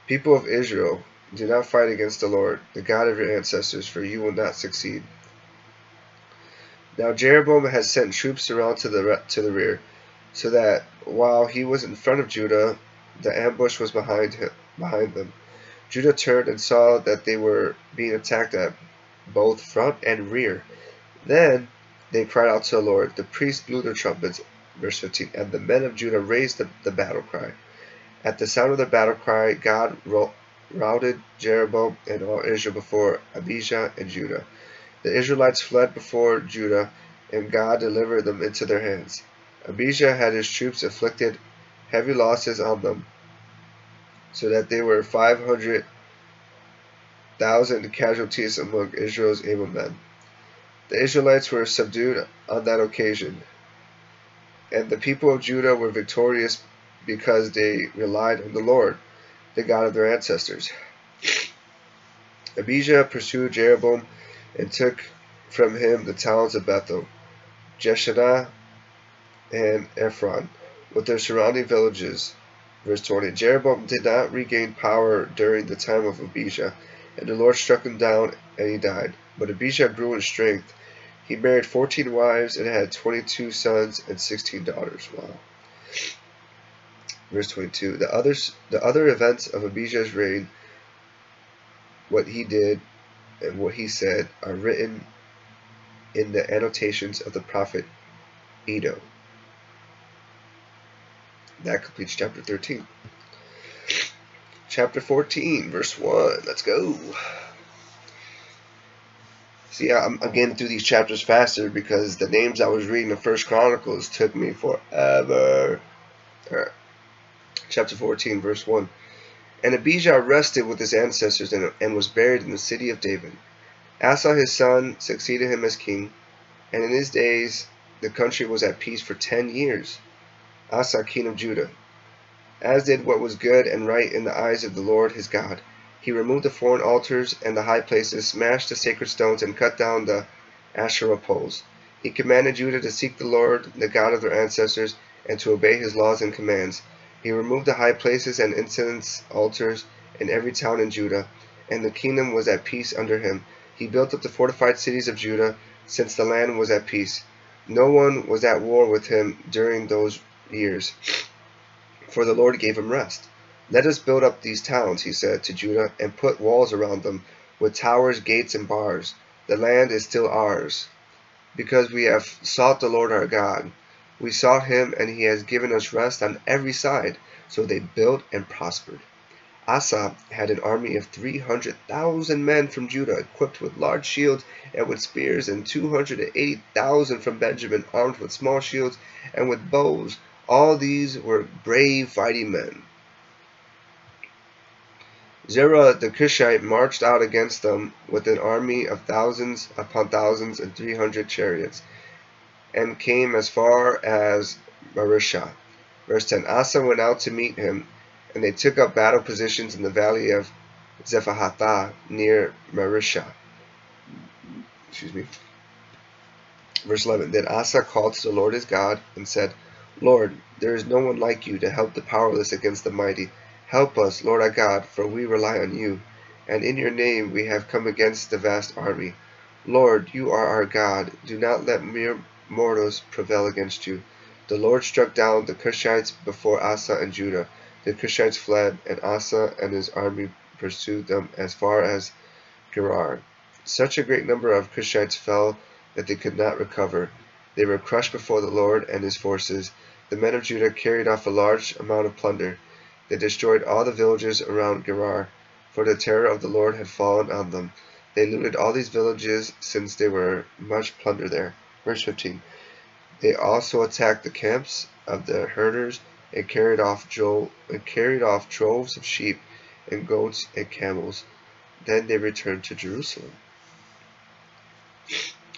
People of Israel, do not fight against the Lord, the God of your ancestors, for you will not succeed. Now Jeroboam has sent troops around to the rear, so that while he was in front of Judah, the ambush was behind them. Judah turned and saw that they were being attacked at both front and rear. Then they cried out to the Lord. The priests blew their trumpets, verse 15, and the men of Judah raised the battle cry. At the sound of the battle cry, God routed Jeroboam and all Israel before Abijah and Judah. The Israelites fled before Judah, and God delivered them into their hands. Abijah had his troops inflicted heavy losses on them, so that there were 500,000 casualties among Israel's able men. The Israelites were subdued on that occasion, and the people of Judah were victorious because they relied on the Lord, the God of their ancestors. Abijah pursued Jeroboam and took from him the towns of Bethel, Jeshanah, and Ephron, with their surrounding villages. Verse 20. Jeroboam did not regain power during the time of Abijah, and the Lord struck him down, and he died. But Abijah grew in strength. He married 14 wives and had 22 sons and 16 daughters. Wow. Verse 22. The other events of Abijah's reign, what he did and what he said, are written in the annotations of the prophet Iddo. That completes chapter 13. Chapter 14, verse 1. Let's go. See, I'm getting through these chapters faster because the names I was reading in First Chronicles took me forever. Right. Chapter 14, verse 1. And Abijah rested with his ancestors and was buried in the city of David. Asa his son succeeded him as king, and in his days the country was at peace for 10 years. Asa, king of Judah, as did what was good and right in the eyes of the Lord his God. He removed the foreign altars and the high places, smashed the sacred stones, and cut down the Asherah poles. He commanded Judah to seek the Lord, the God of their ancestors, and to obey his laws and commands. He removed the high places and incense altars in every town in Judah, and the kingdom was at peace under him. He built up the fortified cities of Judah, since the land was at peace. No one was at war with him during those years, for the Lord gave him rest. Let us build up these towns, he said to Judah, and put walls around them, with towers, gates, and bars. The land is still ours, because we have sought the Lord our God. We sought him, and he has given us rest on every side. So they built and prospered. Asa had an army of 300,000 men from Judah, equipped with large shields and with spears, and 280,000 from Benjamin, armed with small shields and with bows. All these were brave fighting men. Zerah the Cushite marched out against them with an army of thousands upon thousands and 300 chariots, and came as far as Marishah. Verse 10. Asa went out to meet him, and they took up battle positions in the valley of Zephahathah near Marishah. Verse 11. Then Asa called to the Lord his God and said, Lord, there is no one like you to help the powerless against the mighty. Help us, Lord our God, for we rely on you, and in your name we have come against the vast army. Lord, you are our God. Do not let mere mortals prevail against you. The Lord struck down the Cushites before Asa and Judah. The Cushites fled, and Asa and his army pursued them as far as Gerar. Such a great number of Cushites fell that they could not recover, They were crushed before the Lord and his forces. The men of Judah carried off a large amount of plunder. They destroyed all the villages around Gerar, for the terror of the Lord had fallen on them. They looted all these villages, since there were much plunder there. Verse 15. They also attacked the camps of the herders and carried off droves of sheep and goats and camels. Then they returned to Jerusalem.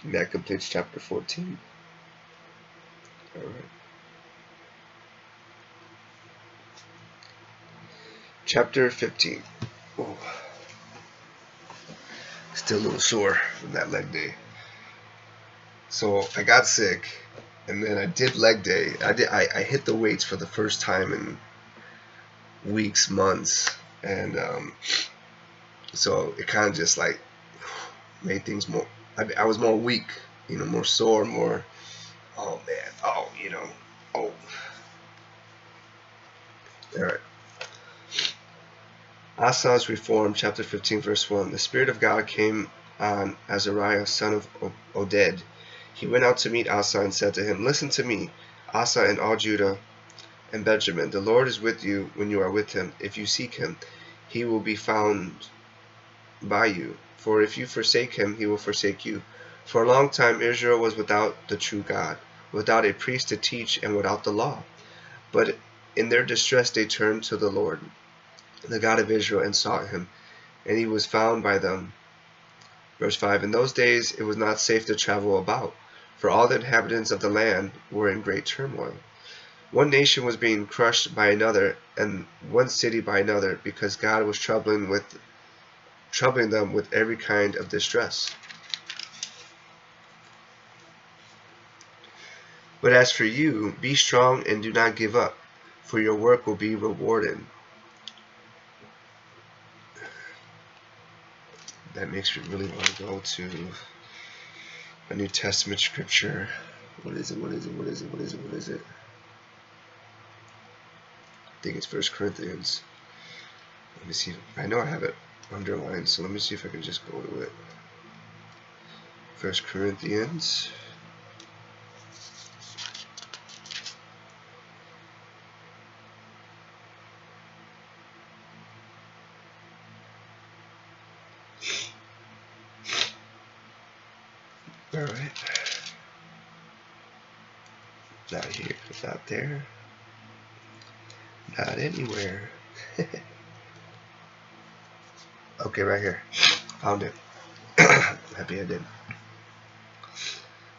And that completes chapter 14. All right. Chapter 15. Oh, still a little sore from that leg day. So I got sick, and then I did leg day. I hit the weights for the first time in weeks, months, and so it kind of just like made things more. I was more weak, more sore, more. Oh man, oh. All right. Asa's Reform, chapter 15, verse 1. The Spirit of God came on Azariah, son of Oded. He went out to meet Asa and said to him, Listen to me, Asa and all Judah and Benjamin. The Lord is with you when you are with him. If you seek him, he will be found by you. For if you forsake him, he will forsake you. For a long time Israel was without the true God, without a priest to teach, and without the law. But in their distress they turned to the Lord, the God of Israel, and sought him, and he was found by them. Verse 5. In those days it was not safe to travel about, for all the inhabitants of the land were in great turmoil. One nation was being crushed by another, and one city by another, because God was troubling them with every kind of distress. But as for you, be strong and do not give up, for your work will be rewarded. That makes me really want to go to a New Testament scripture. What is it? I think it's 1 Corinthians. Let me see. I know I have it underlined, so let me see if I can just go to it. 1 Corinthians. Alright. Not here, not there, not anywhere. Okay, right here. Found it. Happy I did.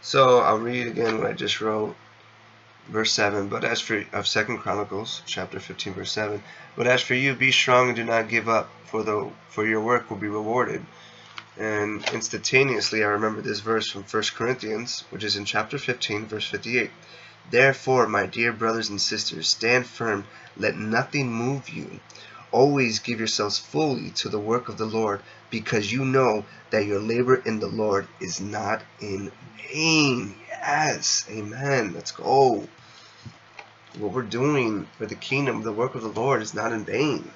So I'll read again what I just wrote. Verse 7. But as for 2 Chronicles chapter 15, verse 7. But as for you, be strong and do not give up, for your work will be rewarded. And instantaneously I remember this verse from 1 Corinthians, which is in chapter 15, verse 58. Therefore, my dear brothers and sisters, stand firm, let nothing move you. Always give yourselves fully to the work of the Lord, because you know that your labor in the Lord is not in vain. Yes, amen. Let's go. What we're doing for the kingdom, the work of the Lord, is not in vain.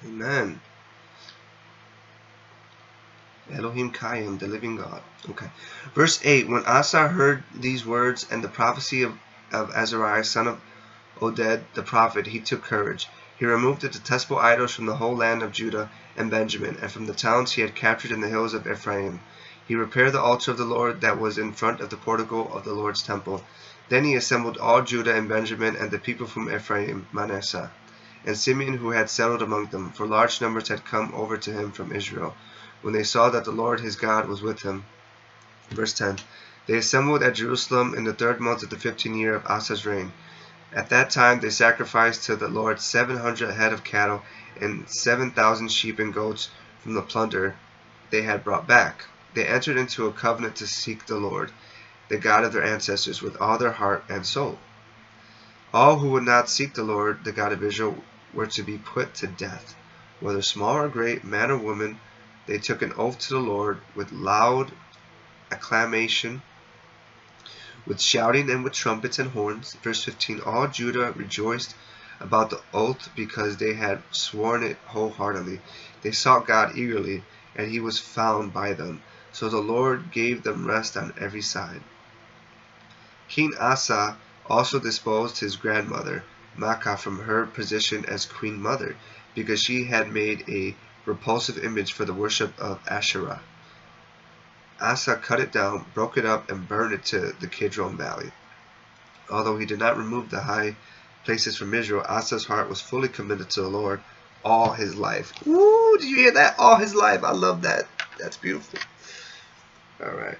Amen. Elohim Kayim, the living God. Okay. Verse 8. When Asa heard these words and the prophecy of Azariah, son of Oded the prophet, he took courage. He removed the detestable idols from the whole land of Judah and Benjamin, and from the towns he had captured in the hills of Ephraim. He repaired the altar of the Lord that was in front of the portico of the Lord's temple. Then he assembled all Judah and Benjamin and the people from Ephraim, Manasseh, and Simeon, who had settled among them, for large numbers had come over to him from Israel, when they saw that the Lord his God was with him. Verse 10. They assembled at Jerusalem in the 3rd month of the 15th year of Asa's reign. At that time they sacrificed to the Lord 700 head of cattle and 7,000 sheep and goats from the plunder they had brought back. They entered into a covenant to seek the Lord, the God of their ancestors, with all their heart and soul. All who would not seek the Lord, the God of Israel, were to be put to death, whether small or great, man or woman. They took an oath to the Lord with loud acclamation, with shouting and with trumpets and horns. Verse 15. All Judah rejoiced about the oath because they had sworn it wholeheartedly. They sought God eagerly, and he was found by them. So the Lord gave them rest on every side. King Asa also disposed his grandmother, Maacah, from her position as queen mother, because she had made a repulsive image for the worship of Asherah. Asa cut it down, broke it up, and burned it to the Kidron Valley. Although he did not remove the high places from Israel, Asa's heart was fully committed to the Lord all his life. Woo! Did you hear that? All his life. I love that. That's beautiful. All right.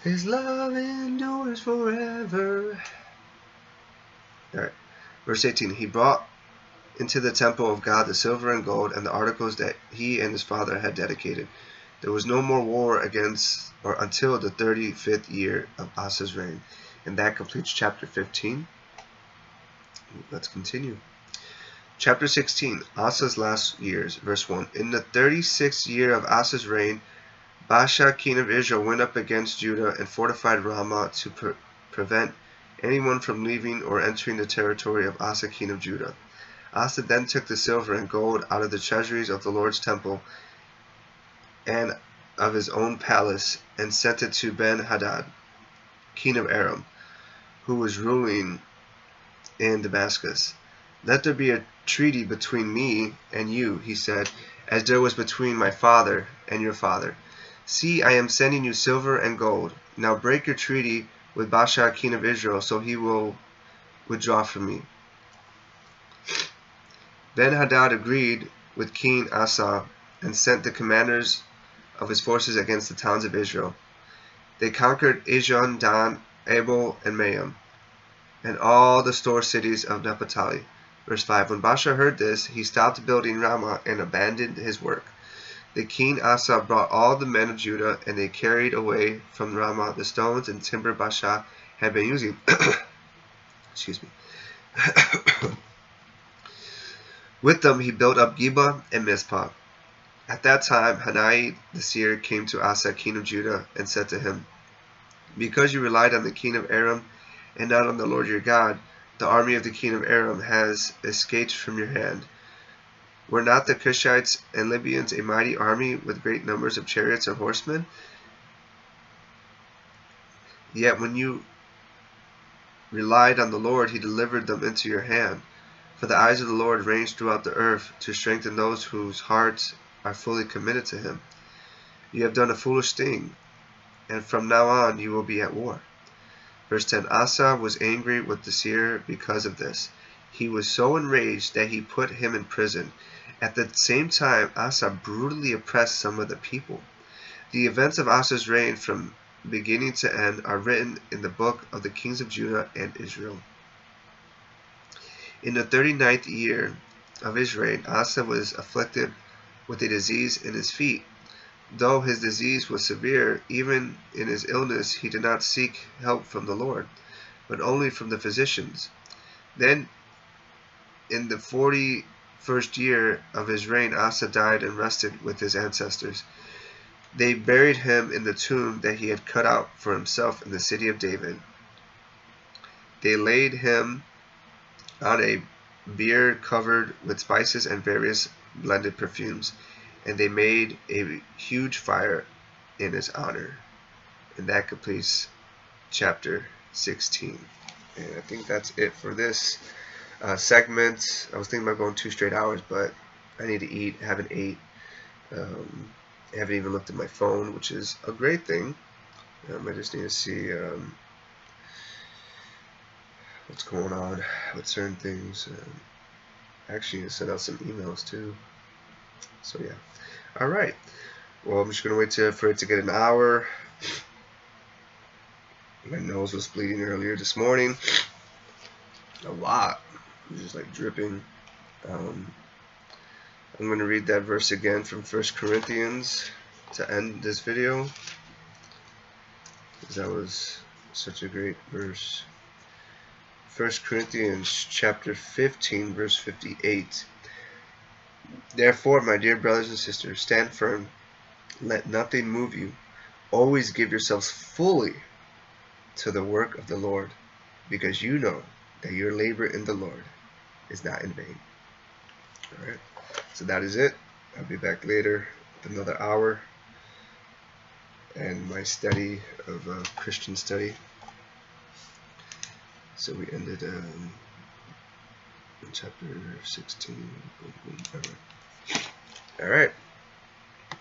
His love endures forever. All right. Verse 18. He brought into the temple of God the silver and gold and the articles that he and his father had dedicated. There was no more war against or until the 35th year of Asa's reign. And that completes chapter 15. Let's continue. Chapter 16, Asa's last years, verse 1. In the 36th year of Asa's reign, Baasha, king of Israel, went up against Judah and fortified Ramah to prevent anyone from leaving or entering the territory of Asa, king of Judah. Asa then took the silver and gold out of the treasuries of the Lord's temple and of his own palace and sent it to Ben-Hadad, king of Aram, who was ruling in Damascus. Let there be a treaty between me and you, he said, as there was between my father and your father. See, I am sending you silver and gold. Now break your treaty with Baasha, king of Israel, so he will withdraw from me. Ben-Hadad agreed with King Asa and sent the commanders of his forces against the towns of Israel. They conquered Ijon, Dan, Abel, and Mayim, and all the store cities of Naphtali. Verse 5. When Baasha heard this, he stopped building Ramah and abandoned his work. The king Asa brought all the men of Judah, and they carried away from Ramah the stones and timber Baasha had been using. Excuse me. With them he built up Geba and Mizpah. At that time Hanai the seer came to Asa, king of Judah, and said to him, because you relied on the king of Aram and not on the Lord your God, the army of the king of Aram has escaped from your hand. Were not the Cushites and Libyans a mighty army with great numbers of chariots and horsemen? Yet when you relied on the Lord, he delivered them into your hand. For the eyes of the Lord range throughout the earth to strengthen those whose hearts are fully committed to him. You have done a foolish thing, and from now on you will be at war. Verse 10. Asa was angry with the seer because of this. He was so enraged that he put him in prison. At the same time, Asa brutally oppressed some of the people. The events of Asa's reign from beginning to end are written in the book of the kings of Judah and Israel. In the 39th year of his reign, Asa was afflicted with a disease in his feet. Though his disease was severe, even in his illness he did not seek help from the Lord, but only from the physicians. Then, in the 41st year of his reign, Asa died and rested with his ancestors. They buried him in the tomb that he had cut out for himself in the city of David. They laid him on a bier covered with spices and various blended perfumes, and they made a huge fire in his honor. And that completes chapter 16. And I think that's it for this segment. I was thinking about going 2 straight hours, but I need to eat. I haven't ate. I haven't even looked at my phone, which is a great thing. I just need to see what's going on with certain things. Actually, I sent out some emails too. So yeah. Alright. Well, I'm just going to wait for it to get an hour. My nose was bleeding earlier this morning. A lot. It was just like dripping. I'm going to read that verse again from 1 Corinthians to end this video, because that was such a great verse. 1 Corinthians chapter 15, verse 58. Therefore, my dear brothers and sisters, stand firm. Let nothing move you. Always give yourselves fully to the work of the Lord, because you know that your labor in the Lord is not in vain. Alright, so that is it. I'll be back later with another hour and my study of Christian study. So we ended in chapter 16. Alright.